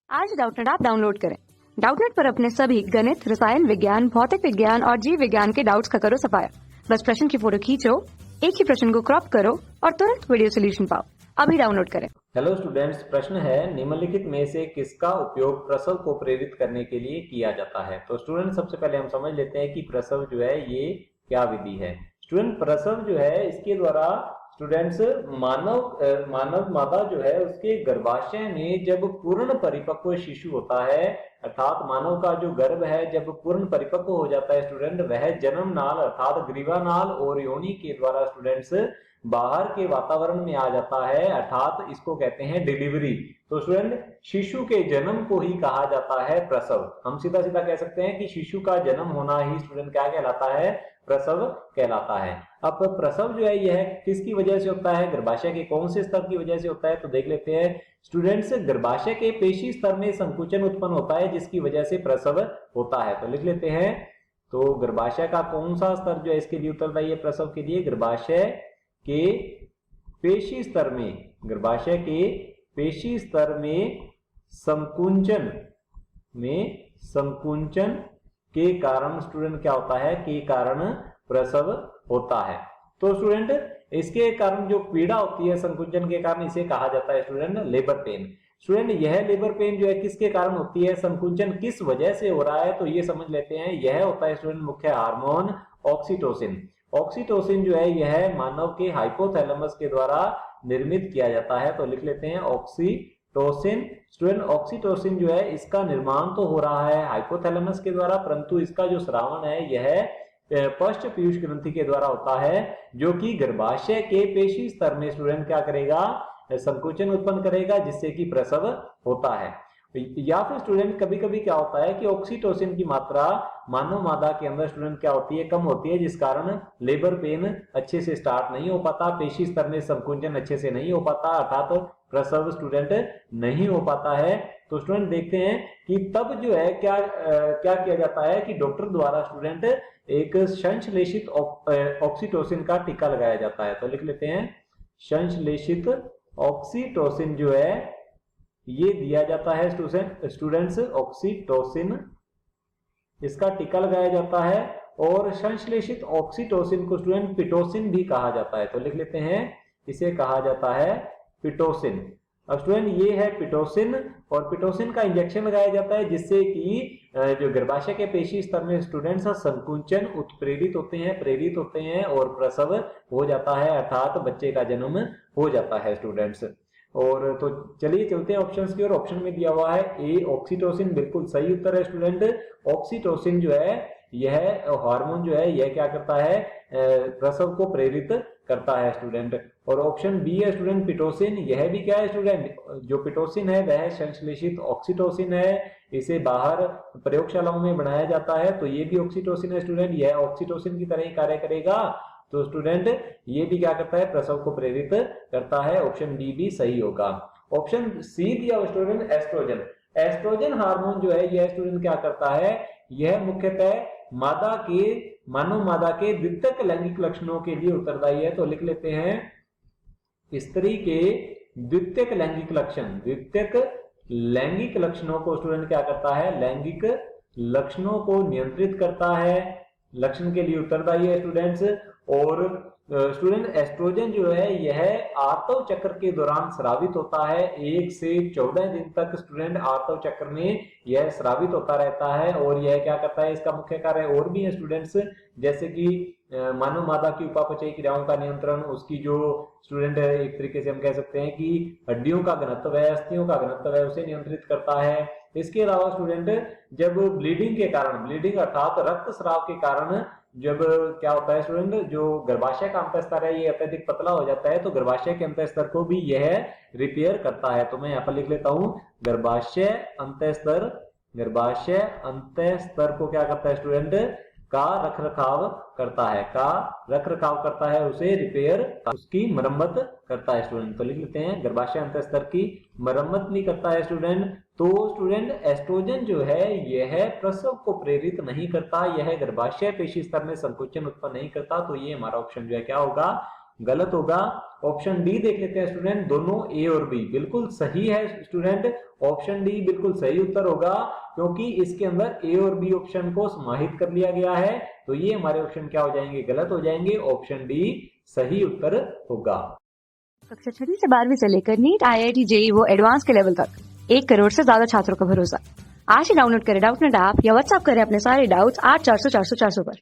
आज Doubtnut app download करें। Doubtnut पर अपने सभी गणित, रसायन विज्ञान, भौतिक विज्ञान और जीव विज्ञान के डाउट्स का करो सफाया। बस प्रश्न की फोटो खींचो, एक ही प्रश्न को क्रॉप करो और तुरंत वीडियो सोल्यूशन पाओ। अभी डाउनलोड करें। हेलो स्टूडेंट्स, प्रश्न है निम्नलिखित में से किसका उपयोग प्रसव को प्रेरित करने के लिए किया जाता है। तो स्टूडेंट सबसे पहले हम समझ लेते हैं कि प्रसव जो है ये क्या विधि है। स्टूडेंट प्रसव जो है इसके द्वारा स्टूडेंट्स मानव मादा जो है उसके गर्भाशय में जब पूर्ण परिपक्व शिशु होता है, अर्थात मानव का जो गर्भ है जब पूर्ण परिपक्व हो जाता है स्टूडेंट, वह जन्म नाल अर्थात ग्रीवानाल और योनि के द्वारा स्टूडेंट्स बाहर के वातावरण में आ जाता है, अर्थात इसको कहते हैं डिलीवरी। तो स्टूडेंट शिशु के जन्म को ही कहा जाता है प्रसव। हम सीधा सीधा कह सकते हैं कि शिशु का जन्म होना ही स्टूडेंट क्या कहलाता है, प्रसव कहलाता है। अब प्रसव जो है यह किसकी वजह से होता है, गर्भाशय के कौन से स्तर की वजह से होता है, तो देख लेते हैं स्टूडेंट्स। गर्भाशय के पेशी स्तर में संकुचन उत्पन्न होता है जिसकी वजह से प्रसव होता है। तो लिख लेते हैं, तो गर्भाशय का कौन सा स्तर जो है इसके लिए उत्तरदायी है प्रसव के लिए, गर्भाशय के पेशी स्तर में, गर्भाशय के पेशी स्तर में संकुंचन के कारण स्टूडेंट क्या होता है, के कारण प्रसव होता है। तो स्टूडेंट इसके कारण जो पीड़ा होती है संकुंचन के कारण, इसे कहा जाता है स्टूडेंट लेबर पेन। स्टूडेंट यह लेबर पेन जो है किसके कारण होती है, संकुंचन किस वजह से हो रहा है, तो ये समझ लेते हैं। यह होता है स्टूडेंट मुख्य हार्मोन ऑक्सीटोसिन। ऑक्सीटोसिन जो है यह मानव के हाइपोथैलेमस के द्वारा निर्मित किया जाता है। तो लिख लेते हैं ऑक्सीटोसिन। स्टूडेंट ऑक्सीटोसिन जो है इसका निर्माण तो हो रहा है हाइपोथैलेमस के द्वारा, परंतु इसका जो स्रावन है यह पश्च पीयूष ग्रंथि के द्वारा होता है, जो कि गर्भाशय के पेशी स्तर में स्टूडेंट क्या करेगा, संकुचन उत्पन्न करेगा, जिससे कि प्रसव होता है। या फिर स्टूडेंट कभी कभी क्या होता है कि ऑक्सीटोसिन की मात्रा मानव मादा के अंदर स्टूडेंट क्या होती है, कम होती है, जिस कारण लेबर पेन अच्छे से स्टार्ट नहीं हो पाता, पेशी स्तर में संकुचन अच्छे से नहीं हो पाता, अर्थात प्रसव स्टूडेंट नहीं हो पाता है। तो स्टूडेंट देखते हैं कि तब जो है क्या किया जाता है कि डॉक्टर द्वारा स्टूडेंट एक संश्लेषित ऑक्सीटोसिन का टीका लगाया जाता है। तो लिख लेते हैं, संश्लेषित ऑक्सीटोसिन जो है ये दिया जाता है स्टूडेंट्स, ऑक्सीटोसिन इसका टीका लगाया जाता है। और संश्लेषित ऑक्सीटोसिन को स्टूडेंट पिटोसिन भी कहा जाता है। तो लिख लेते हैं, इसे कहा जाता है पिटोसिन। अब स्टूडेंट ये है पिटोसिन, और पिटोसिन का इंजेक्शन लगाया जाता है जिससे कि जो गर्भाशय के पेशी स्तर में स्टूडेंट्स संकुंचन उत्प्रेरित प्रेरित होते हैं और प्रसव हो जाता है, अर्थात बच्चे का जन्म हो जाता है स्टूडेंट्स। और तो चलिए चलते हैं ऑप्शंस की ओर। ऑप्शन में दिया हुआ है ए ऑक्सीटोसिन, बिल्कुल सही उत्तर है स्टूडेंट। ऑक्सीटोसिन जो है यह हार्मोन जो है यह क्या करता है, प्रसव को प्रेरित करता है स्टूडेंट। और ऑप्शन बी है स्टूडेंट पिटोसिन, यह भी क्या है स्टूडेंट, जो पिटोसिन है वह संश्लेषित ऑक्सीटोसिन है, इसे बाहर प्रयोगशालाओं में बनाया जाता है, तो ये भी ऑक्सीटोसिन है स्टूडेंट, यह ऑक्सीटोसिन की तरह ही कार्य करेगा। तो स्टूडेंट ये भी क्या करता है, प्रसव को प्रेरित करता है। ऑप्शन डी भी सही होगा। ऑप्शन सी दिया स्टूडेंट एस्ट्रोजन। एस्ट्रोजन हार्मोन जो है यह स्टूडेंट क्या करता है, यह मुख्यतः मानव मादा के द्वितीयक लैंगिक लक्षणों के लिए उत्तरदायी है। तो लिख लेते हैं, स्त्री के द्वितीयक लैंगिक लक्षणों को स्टूडेंट क्या करता है, लैंगिक लक्षणों को नियंत्रित करता है, लक्षण के लिए उत्तरदायी है स्टूडेंट्स। और स्टूडेंट एस्ट्रोजन जो है यह आर्तव चक्र के दौरान स्रावित होता है, 1 से 14 दिन तक स्टूडेंट आर्तव चक्र में यह स्रावित होता रहता है। और यह क्या करता है, इसका मुख्य कार्य और भी है स्टूडेंट्स, जैसे कि मानव मादा की उपापचयी क्रियाओं का नियंत्रण, उसकी जो स्टूडेंट एक तरीके से हम कह सकते हैं कि हड्डियों का घनत्व है, अस्थियों का घनत्व है, उसे नियंत्रित करता है। इसके अलावा स्टूडेंट जब ब्लीडिंग अर्थात रक्तस्राव के कारण जब क्या होता है स्टूडेंट, जो गर्भाशय का अंतःस्तर है ये अत्यधिक पतला हो जाता है, तो गर्भाशय के अंतःस्तर को भी यह रिपेयर करता है। तो मैं यहाँ पर लिख लेता हूं, गर्भाशय अंतःस्तर को क्या करता है स्टूडेंट, का रखरखाव करता है, उसे रिपेयर, उसकी मरम्मत करता है स्टूडेंट। तो लिख लेते हैं, गर्भाशय अंतःस्तर की मरम्मत नहीं करता है स्टूडेंट। तो स्टूडेंट एस्ट्रोजन जो है यह प्रसव को प्रेरित नहीं करता, यह गर्भाशय पेशी स्तर में संकुचन उत्पन्न नहीं करता। तो ये हमारा ऑप्शन जो है क्या होगा, गलत होगा। ऑप्शन डी देख लेते हैं स्टूडेंट, दोनों ए और बी बिल्कुल सही है स्टूडेंट। ऑप्शन डी बिल्कुल सही उत्तर होगा, क्योंकि इसके अंदर ए और बी ऑप्शन को समाहित कर लिया गया है। तो ये हमारे ऑप्शन क्या हो जाएंगे, गलत हो जाएंगे। ऑप्शन डी सही उत्तर होगा। कक्षा 6 से 12वीं से लेकर नीट, IIT, JEE वो एडवांस के लेवल तक 1 करोड़ से ज्यादा छात्रों का भरोसा। आज ही डाउनलोड करें डाउटनेट ऐप या व्हाट्सएप करें अपने सारे डाउट्स 8400 400 400 पर।